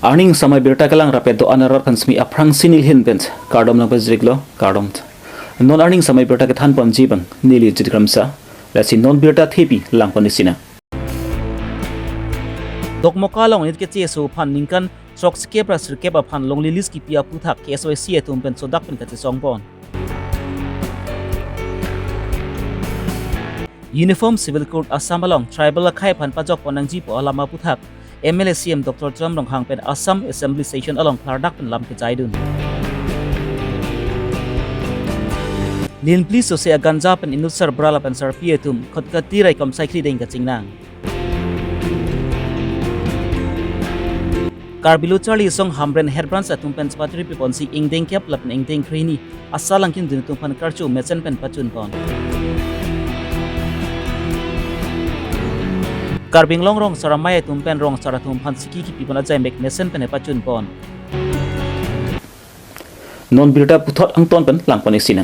Earning samai birta kalang rapet do anarar kansmi aprang sinil hin bent kardom lang pazriklo kardom non earning samai birta ke than pon jibang nili jidkramsa lasi non birta thepi lang panisina dokmoka long it ke cheso phan ningkan sok ske pra sirke ba phan long lilis ki pia puthak KSYC atum pen sodak pen ka song pon Uniform Civil Code Assam along tribal khai phan pajok ponang ji po alama puthak MLA CM Dr. Tram Rong Hang pen Assam Assembly Station along Clardak pen lam ke jaidun Lin please so se ganja pen inusar brala pen sar pietum khot ka tirai kam sai khri deng ka chingnang Karbi Longri song Hamren Herbrands atum pen spatri pi ponsi ingdeng kep lap ingdeng khrini asalang kin din tum pan karchu mechen pen pachun pon Karbi Longri saramai tum pen rong saratum pan siki ki pi pon ajai mek mechen pen pachun pon non birta puthot angton pen lang panisina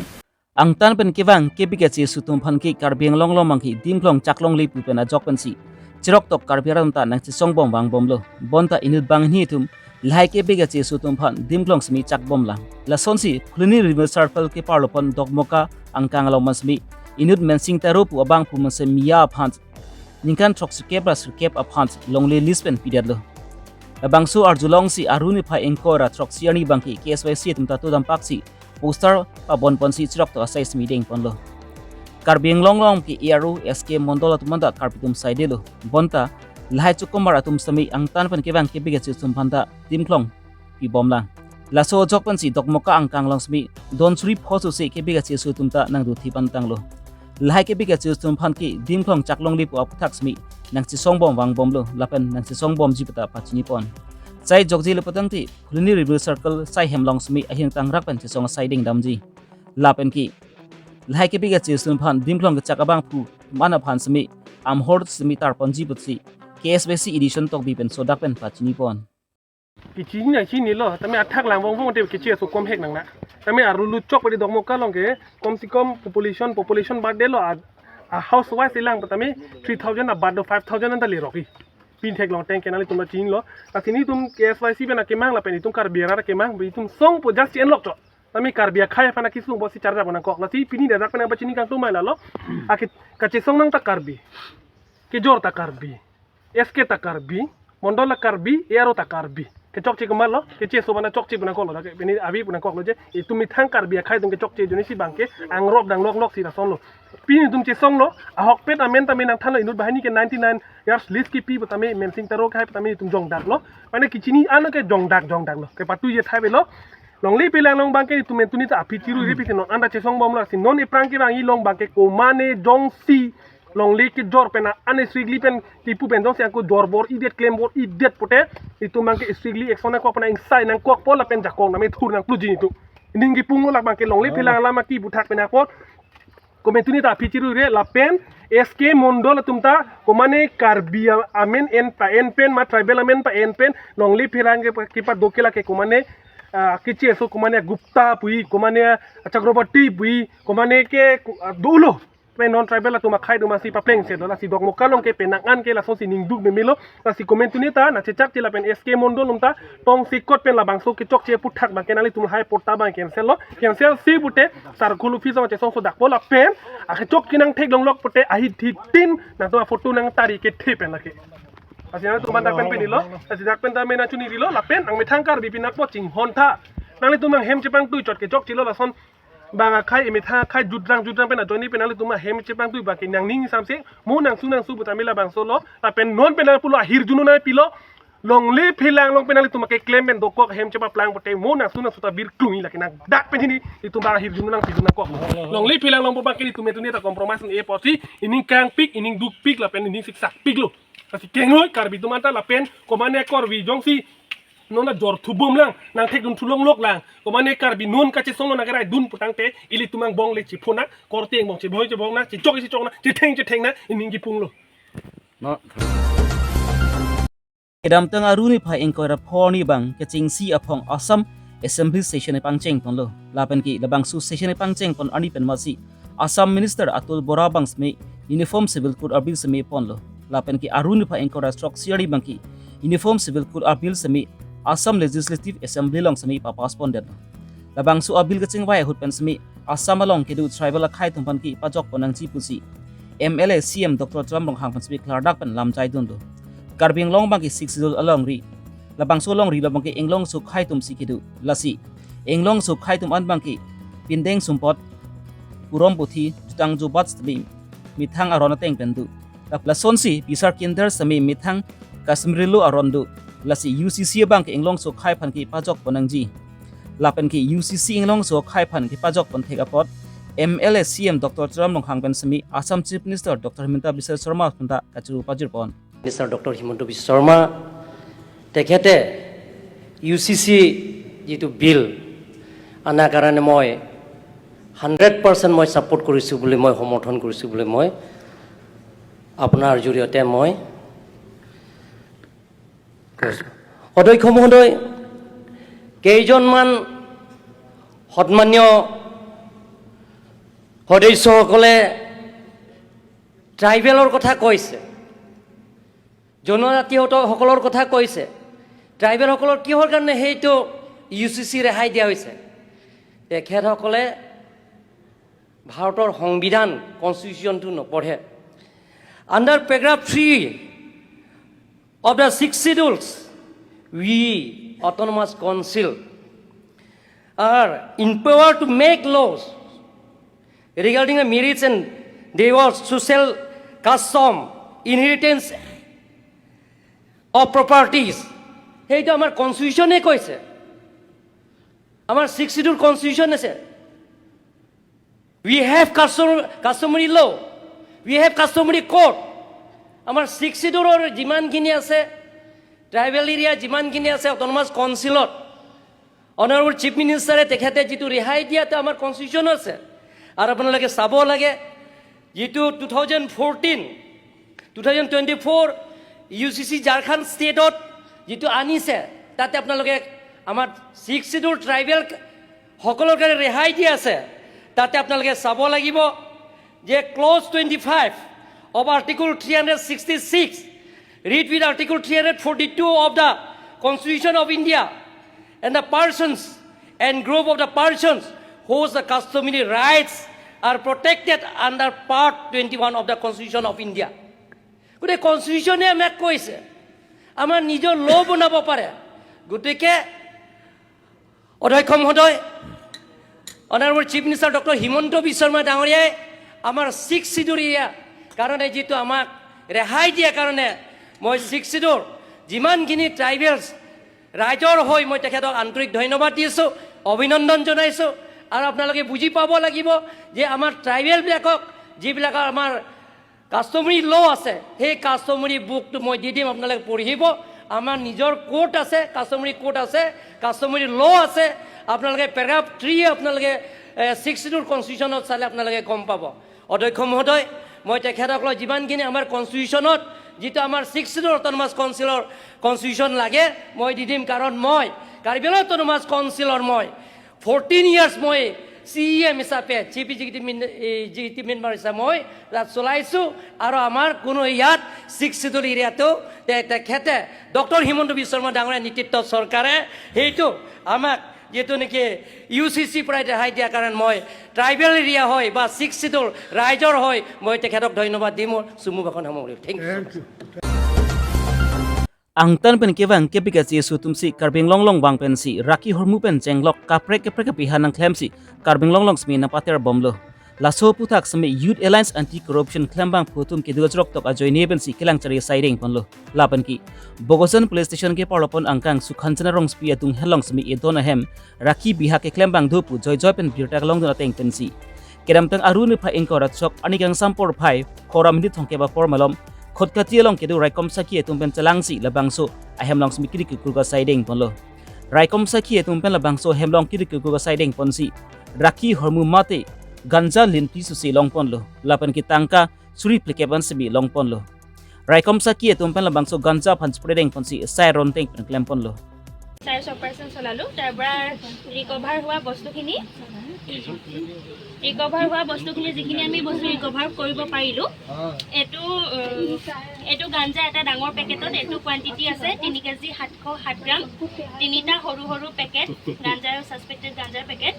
ang tan pen kewang kebiga che sutum phan ki Karbi Longri mangki dimklong chaklong li pu pen ajok pen si Chirok tok Karbi ram ta nang song bom bang bom lo bonta inut bang ni tum lai ke bega che su tum phan dimklong smi chak bom la la sonsi khulini river circle ke parlopon dogmoka angkang lo masmi inut mensing taro pu abang pu mase mia phan ningkan thok su ke bras ke a phan longli lispen pidat lo abang su arjulong si aruni phai engkora thok siani bangki KSYC tum ta to dam paksi poster pa bon pon si chirok to asai smi deng pon lo Karbi Longri ki iaru SK mondola tumanda karpitum saidelo bonta lahai chukomar atum sami angtan pen kewang kebiga chum phanda dimklong pi bomla laso jokpan si dokmoka angkang langsmi don suri phosu se kebiga chu tumta nangdu thipan tanglo lahai kebiga chum phan ki dimklong chaklong li pu apthaksmi nangchi songbom wang bomlo lapen nangchi songbom jipata pachini pon chai jokji le patangti khulini river circle sai hemlong smi ahing tangrak pen song siding damji lapen ki Lai ke biga che sun phan dimklong ke chakabang pu mana phan smi am hord smi tar ponji butsi KSBC edition tok bi pen sodak pen pachini pon ki ching na chi ni lo tame athak lang wong wong te ki che so kom hek nang na tame arulu chok padi dok moka long ke kom si kom population bad de lo a housewife silang tame 3000 abad do 5000 an le roki pin thek long tank kenali tum ching lo asini tum KSYC bena ke mang la pen tum kar biara ke mang bi tum song po just en lok to tami karbia khaya fana kisung bosi charja bana kok lati pini da dak pena bachini kang tumai la lo akit kache song nang ta karbi ke jor ta karbi SK ta karbi mondola karbi ero ta karbi ke chok chi kamal lo ke che so bana chok chi bana kok lo da ke pini abi bana kok lo je itu mi thang karbia khai tum ke chok che joni si bangke ang rok dang lok si da son lo pini tum che song lo a hok pet amen tamen nang than lo inut bahani ke 99 years list ki pi batame mensing taro khai batame tum jong dak lo mane kichini an ke jong dak lo ke patu ye thai be lo Longli pilang long bangke itu mentuni ta api ciru repeat non anda cesong bom la sin non iprang ki rangi long bangke ko mane jong si longli ki jor pena ane strictly pen tipu pen jong si aku jor bor idet claim bor idet pote itu mangke strictly exona ko pena insai nang kok pola pen jakong name thur nang pluji itu ningi pungo la bangke longli pilang la maki buthak pena ko ko mentuni ta api ciru re la pen SK mondol tumta ko mane karbia amen en pa en pen ma tribal amen pa en pen longli pilang ke ki pa dokela ke ko mane kiche so kumane gupta pui kumane chakrabati pui kumane ke dulo pe non tribal la tuma khai duma si pa pleng se la si dok mo kalong ke penangan ke la so si ning duk me milo la si komentuni ta na chechak ti la pen SK mondol umta tong si kot pen la bangso ke chok che puthak ba kenali tum hai porta ba cancel si bute sar khulu fi so che so dak pola pen a ke chok kinang thek long lok pote ahi thi tin na to photo nang tari ke the pen la ke Asina tu mandak pen pinilo, asidak pen tamena cuni dilo, lapen ang metangkar bipinak pocing honta. Nang itu mang hem cepang tu cot ke cok cilo lason banga kai emitha kai judrang pen adoni pen ali tuma hem cepang tu bakin yang ning samse mu nang su butamila bang solo lapen non pen pulo ahir junu na pilo longli philang long pen ali tuma ke claim pen dokok hem cepa plang pote mu nang suta bir klumi lakin dak pen ini itu bang ahir junu nang piduna kok longli philang long bakin itu metuni ta compromise e posi ini kang pik ini duk pik lapen ini siksak pik lo kasi kengoy karbi tumanta lapen komane korbi jongsi nona jor thubom lang nang thek dun thulong lok lang komane karbi non kache songno nagarai dun putangte ili tumang bong le chipona korteng bong chibong na chichok na chitheng na iningi punglo no edam tang aruni phai engkora phoni bang ke chingsi aphong Assam Assembly Station e pangcheng tonlo lapen ki labang su station e pangcheng pon ani pen masi Assam Minister Atul Bora bang sme Uniform Civil Code Abil sme ponlo lapen ki aruni phai engkora stroke siari bangki Uniform Civil Code Abil sme Assam Legislative Assembly long sami pa paspon den labang su abil kaching wai hut pen sami Assam along kedu tribal khai tumpan ki pajok ponang chi pusi MLA CM Dr. Tram long hang pan sami klardak pen lam chai dun do Karbi Long ki 6 dul along ri labang su long ri labang ki englong su khai tum si kedu lasi englong su khai tum an bang ki pindeng sumpot purom puthi tang ju bat sami mithang arona teng pendu la sonsi pisar kinder sami mithang kasmrilu arondu lasi UCC bank englong so khai phan ki pajok ponangji lapen ki UCC englong so khai phan ki pajok pon thegapot MLA CM Dr. Tram long hangpen sami Assam Chief Minister Dr. Himanta Biswa Sharma phunta kachuru pajur pon Mr. Dr. Himanta Biswa Sharma tekhete UCC jitu bill ana karane moi 100% মই support কৰিছো বুলি মই সমৰ্থন কৰিছো বুলি মই আপোনাৰ জৰিয়তে মই অধ্যক্ষ মহোদয় কেইজনমান সন্মান্য সদস্যসকলে ট্ৰাইবেলৰ কথা কৈছে জনজাতীয়সকলৰ কথা কৈছে ট্ৰাইবেলসকলৰ কিহৰ কাৰণে সেইটো UCC ৰেহাই দিয়া হৈছে তেখেতসকলে ভাৰতৰ সংবিধান কনষ্টিটিউশ্যনটো নপঢ়ে under paragraph 3 of the 6 schedules we autonomous council are empowered to make laws regarding the merits and divorce social custom inheritance of properties সেইটো আমাৰ কনষ্টিটিউশ্যনে কৈছে আমাৰ 6 schedule constitution আছে we have customary law we have customary court আমাৰ 6 schedule যিমানখিনি আছে tribal area যিমানখিনি আছে অটোনমাস কাউন্সিলত অনাৰেবল চিফ মিনিষ্টাৰে তেখেতে যিটো ৰেহাই দিয়াতে আমাৰ কনষ্টিটিউশ্যন আছে আৰু আপোনালোকে চাব লাগে যিটো 2024 UCC ঝাৰখণ্ড ষ্টেটত যিটো আনিছে তাতে আপোনালোকে আমাৰ 6 schedule ট্ৰাইবেল সকলৰ কাৰণে ৰেহাই দি আছে তাতে আপোনালোকে চাব লাগিব যে close 25 of article 366 read with article 342 of the Constitution of India and the persons and group of the persons whose the customary rights are protected under part 21 of the Constitution of India গুটে কনষ্টিটিউশ্যনে আমাক কৈছে আমাৰ নিজৰ ল বনাব পাৰে গতিকে অধ্যক্ষ মহোদয় honourable chief minister doctor Himanta Biswa Sarma ডাঙৰীয়াই আমাৰ 6 schedule কাৰণে যিটো আমাক ৰেহাই দিয়া কাৰণে মই 6 schedule যিমানখিনি ট্ৰাইবেলছ ৰাইজৰ হৈ মই তেখেতক আন্তৰিক ধন্যবাদ দিছোঁ অভিনন্দন জনাইছোঁ আৰু আপোনালোকে বুজি পাব লাগিব যে আমাৰ ট্ৰাইবেলবিলাকক যিবিলাকৰ আমাৰ কাষ্টমাৰী ল আছে সেই কাষ্টমাৰী বুকটো মই দি দিম আপোনালোকে পঢ়িব আমাৰ নিজৰ কোৰ্ট আছে কাষ্টমাৰী কোৰ্ট আছে কাষ্টমাৰী ল আছে আপোনালোকে পেৰাগ্ৰাফ 3 আপোনালোকে 6 schedule কনষ্টিটিউশ্যনত চালে আপোনালোকে গম পাব অধ্যক্ষ মহোদয় মই তেখেতসকলক যিমানখিনি আমাৰ কনষ্টিটিউশ্যনত যিটো আমাৰ 6 schedule অটোনমাস কাউন্সিলৰ কনষ্টিটিউশ্যন লাগে মই দি দিম কাৰণ মই কাৰ্বি আংলং অটোনমাস কাউন্সিলৰ মই 14 years মই CEM হিচাপে চিফ এক্সিকিউটিভ মেম্বাৰ হিচাপে মই তাত চলাইছোঁ আৰু আমাৰ কোনো ইয়াত 6 schedule এৰিয়াটো তেখেতে ডক্টৰ হিমন্ত বিশ্ব শৰ্মা ডাঙৰীয়া নেতৃত্বত চৰকাৰে সেইটো আমাক যেটো নেকি UCC পৰা ৰেহাই দিয়াৰ কাৰণে মই ট্ৰাইবেল এৰিয়া হয় বা 6 schedule ৰাইজৰ হয় মই তেখেতক ধন্যবাদ দিম চুমু ভাষণ সামৰি thank you angtan pen kewang kepika chi su tumsi Karbi Longlong bang pen si raki hormu pen chenglok kaprek pihanang klemsi Karbi Longlong smi na pater bomlo laso puthak smi youth alliance anti corruption klembang phutum ki dugajrok tok ajoi ne pen si kelang chari siding ponlo lapan ki bogosan police station ke parlopon angkang sukhanjana rong spi atung helong smi edona hem raki biha ke klembang dhupu joy pen birta long dona teng pen si keramtang aruni pha engkorat sok anikang sampor phai khoram ni thongke ba formalom khotkati long kedu raikom saki etumpen chalangsi labangso ahemlong smikiri kukurga siding ponlo raikom saki etumpen labangso hemlong kiri kukurga siding ponsi raki hormu mate ganja linpi susi long ponlo lapan ki tangka suri plikeban sebi long ponlo raikom saki etumpen labangso ganja phan spreading ponsi sai ronteng pen klem ponlo charge operation চলালোঁ তাৰ পৰা recover হোৱা বস্তুখিনি যিখিনি আমি বস্তু recover কৰিব পাৰিলোঁ এইটো গাঞ্জা এটা ডাঙৰ পেকেটত এইটো কোৱান্টিটি আছে 3 কেজি 707 গ্ৰাম তিনিটা সৰু সৰু পেকেট গাঞ্জাৰ ছাছপেক্টেড গাঞ্জাৰ পেকেট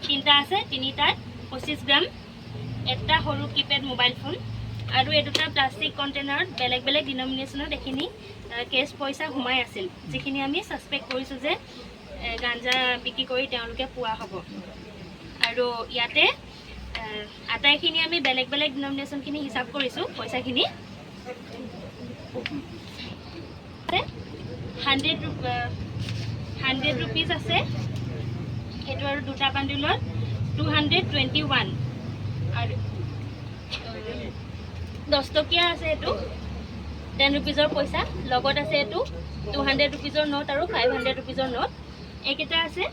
তিনিটা আছে তিনিটাত 25 গ্ৰাম এটা সৰু কিপেড মোবাইল ফোন আৰু এই দুটা প্লাষ্টিক কণ্টেইনাৰত বেলেগ বেলেগ ডিনমিনেশ্যনত এইখিনি কেছ পইচা সোমাই আছিল যিখিনি আমি ছাছপেক্ট কৰিছোঁ যে গাঞ্জা বিক্ৰী কৰি তেওঁলোকে পোৱা হ'ব আৰু ইয়াতে আটাইখিনি আমি বেলেগ বেলেগ ডিনমিনেশ্যনখিনি হিচাপ কৰিছোঁ পইচাখিনি 100 rupees আছে সেইটো আৰু দুটা বান্ডিলত 221 আৰু 10 টকীয়া আছে এইটো 10 rupeesৰ পইচা লগত আছে এইটো 200 rupeesৰ নোট আৰু 500 rupeesৰ নোট এইকেইটা আছে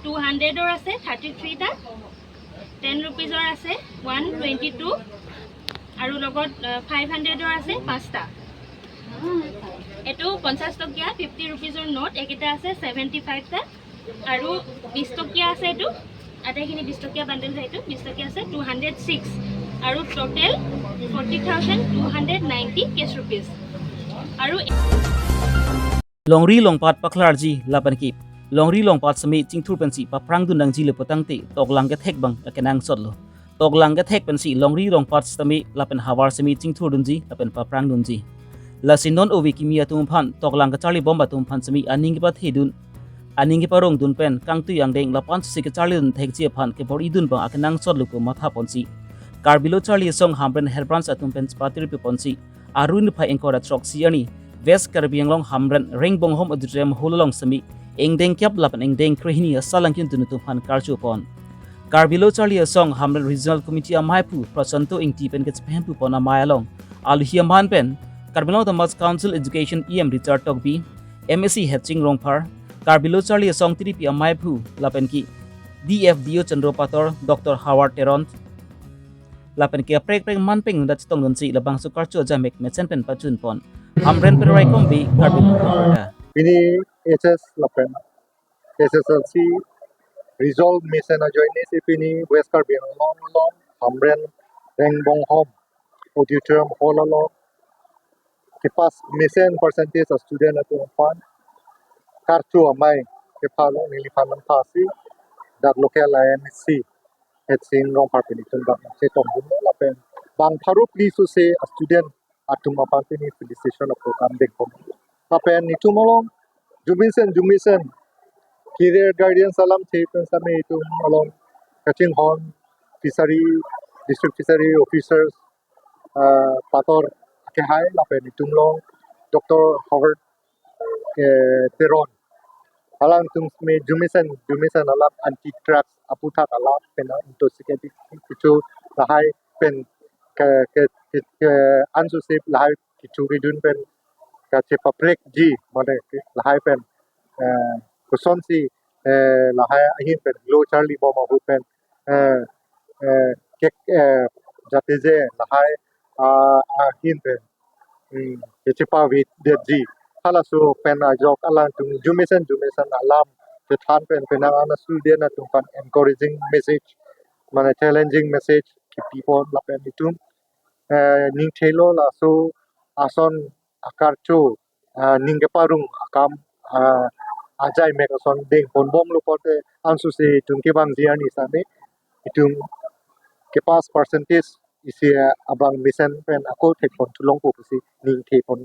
200ৰ আছে 33টা 10 rupeesৰ আছে 122 আৰু লগত 500ৰ আছে 5টা এইটো 50 টকীয়া 50 rupeesৰ নোট এইকেইটা আছে 75টা আৰু 20 টকীয়া আছে এইটো আটাইখিনি 20 টকীয়া বান্ডেল হয় এইটো 20 টকীয়া আছে 206 আৰু টোটেল 40,290 cash rupees আৰু Longri longpat paklarji lapanki Longri longpat sami chingthur pensi paprang dunang ji le potangte toklang ke thek bang akenang sotlo toklang ke thek pensi Longri longpat sami lapen hawar sami chingthur dunji lapen paprang dunji lasinon owi kimia tumphan toklang ke charli bomba tumphan sami aning pa thedun aning pa rong dun pen kangtu yang deng lapan sik charli dun thek ji phan ke bor idun bang akenang sotlo ko matha ponsi Karbilo Charlie song Hambren Helbrans atum pen spatir piponsi arun pha engkora trok siani West Karbi Hambren Ringbong home adutrem hololong sami engdeng kyap lapan engdeng krehini asalangkin tunutum han karchu pon Karbilo Charlie song Hambren Regional Committee amaipu prasanto engti pen ke spempu pon amayalong alhiaman pen Karbilo Tamas Council Education EM Richard Tokbi MSc Hatching Rongphar Karbilo Charlie song tripi amaipu lapan ki DFDO Chandropator Dr Howard Teron lapan kia prek manpeng dat tong donsi labang sukar chu jamek mesen pen pachun pon Hambren perai kombi Karbi Abirta ini SS lapen SSLC resolve mission join ini West Karbi long Hambren Ringbong home auditorium hall lo kipas mission percentage of student atu fan kartu amai kepalo nilipan pasi dat local IMC Hatching rong parpiniton bang se tong bun lapen bang tharu please to say a student atum apan pini felicitation of program dek pom lapen itu molong jumisen career guardian salam thepen same itu molong catching hon fishery district fishery officers pator ke hai lapen itu molong Dr Howard Teron alang tum me jumisen alam anti drugs aputat alam pena intoxicating kichu lahai pen ke unsafe lahai kichu ridun pen ka che public ji mane lahai pen kusonsi lahai ahin pen low charlie bomba hu pen ke jate je lahai ahin pen ke che pa wit de ji hala so pen ajok alang tum jumisen alam the than pen penang ana student atum pan encouraging message mane challenging message ki people la pen itum ning thelo la so ason akarcho ning parung akam ajai mek ason deng bonbom lo pote ansu se tum ke bang jiani same itum ke pass percentage isi abang mission pen ako thekon tulong ko si ning thepon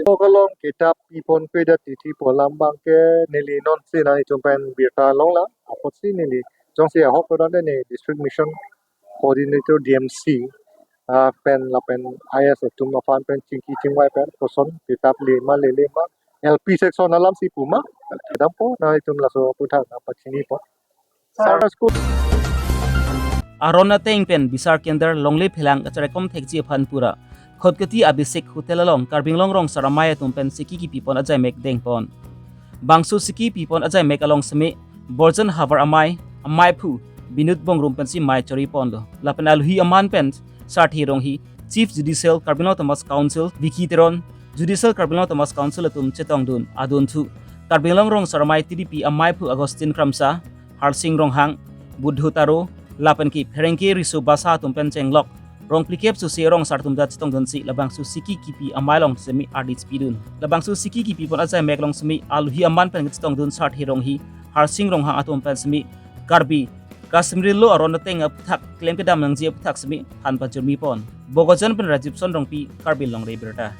Pokalong kita pipon peda titi polam bangke nili non si na chumpen birta long la apot si nili jong si hok ko ne district mission coordinator DMC pen la pen IS tum afan pen chingki chingwai pen koson kita lema LP section alam si puma dampo na tum la so putha na pachini po Sara school Arona teng pen bisar kender longle phelang acharekom thekji phan pura Khotkati abisek hotel along Karbing Longrong Saramaya tumpen sikiki pipon ajai mek dengpon Bangsu siki pipon ajai mek along seme Borjan Havar amai phu binut bongrum pensi mai chori pondo lapen alhi aman pen sarthi ronghi Chief Judicial Karbing Thomas Council Vicky Teron Judicial Karbing Thomas Council atum chetong dun adun thu Karbi Longri Sarmai TDP Amai Pu Agustin Kramsa Harsing Ronghang Budhu Taro Lapan ki Perengki Risu Basa Tumpen Cenglok Rong plikep su serong sartum dat stong donsi labang su siki kipi amailong semi adit spidun labang su siki kipi pon azai meklong semi alhi aman pen stong dun sart hirong hi harsing rong hang atom pen semi Karbi Kasmri lo aron teng thak klem kedam nang je thak semi han pa jurmi pon bogojan pen Rajib son rong pi Karbi Longri Abirta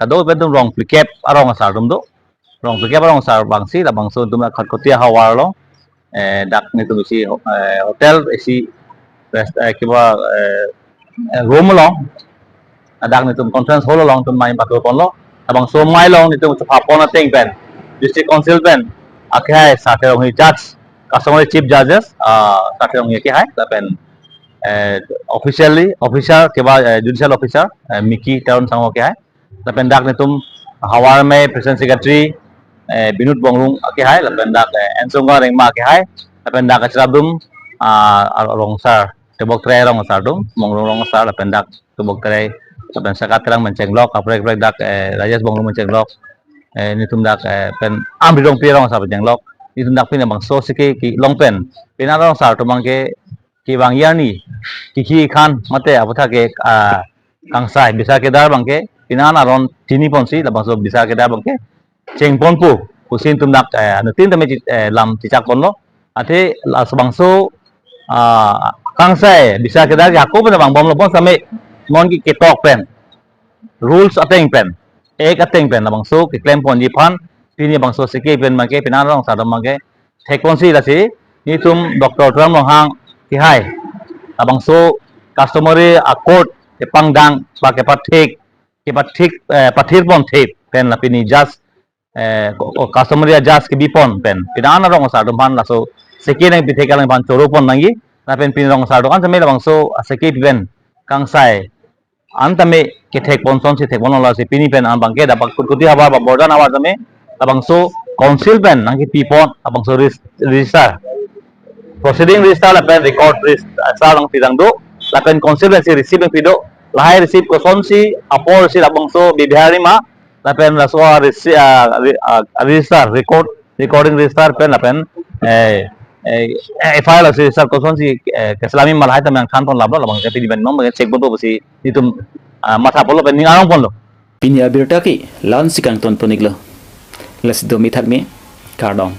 kado bedung rong plikep arong sartum do rong plikep arong sar bangsi labang su tum khat kotia hawar lo dak ni tu si hotel isi kiba room long adak ni tum conference hall long tum mai patul pon lo abang so mai long ni tum chapa pon ateng pen district council pen akhai sa the ong judge customer chief judges sa the ong ke hai ta pen officially officer ke ba judicial officer miki town sango ke hai ta pen dak ni tum hawar mai president secretary binut bongrung ke hai la pen dak ensonga rengma ke hai ta pen dak achrabdum rong sar tebok tray rong sar dum mongrong rong sar la pendak tebok tray pen sakat terang mencenglok aprek aprek dak rajas bongrong mencenglok ni tum dak pen ambi rong pi rong sar mencenglok ni tum dak pin bang so sike ki long pen pina rong sar to mangke ki bang yani ki khan mate abutha ke kangsai bisa ke dar bangke pina na ron tini ponsi la bang so bisa ke dar bangke chengpon pu kusin tum dak nutin tame lam cicak pon lo ate la sebangso kangsai bisa kita aku pun bang bom lopon sampai mon ki ketok pen rules ateng pen ek ateng pen bang so ki claim pon jipan pini bang so sike pen make pinarong sa dam make thekon si la si ni tum doctor tram long hang ki hai abang so customer accord ke pangdang ba ke pathik pathir pon thep pen la pini just customer just ke bipon pen pinarong sa dam ban la so sike nang pithekalang ban choropon nangi napen pinrong sardo kan samela bangso asake piben kangsai antame ke thek ponson si thek bonola si pini pen an bangke dapat kuti haba ba bordan awar tame abangso council pen nangki pipon abangso register proceeding register la pen record register lang pidang do la pen council pen si receive pido lahai receive koson si apor si abangso bibihari ma la pen la so register recording register pen la pen FIR si sar koson si keselami malahai tamang khan pon lablo labang ke pidi ben nom cek boto si itum matha polo pen ningarong pon lo Pini Abirta ki lan sikang ton poniklo las do mi thak me kardong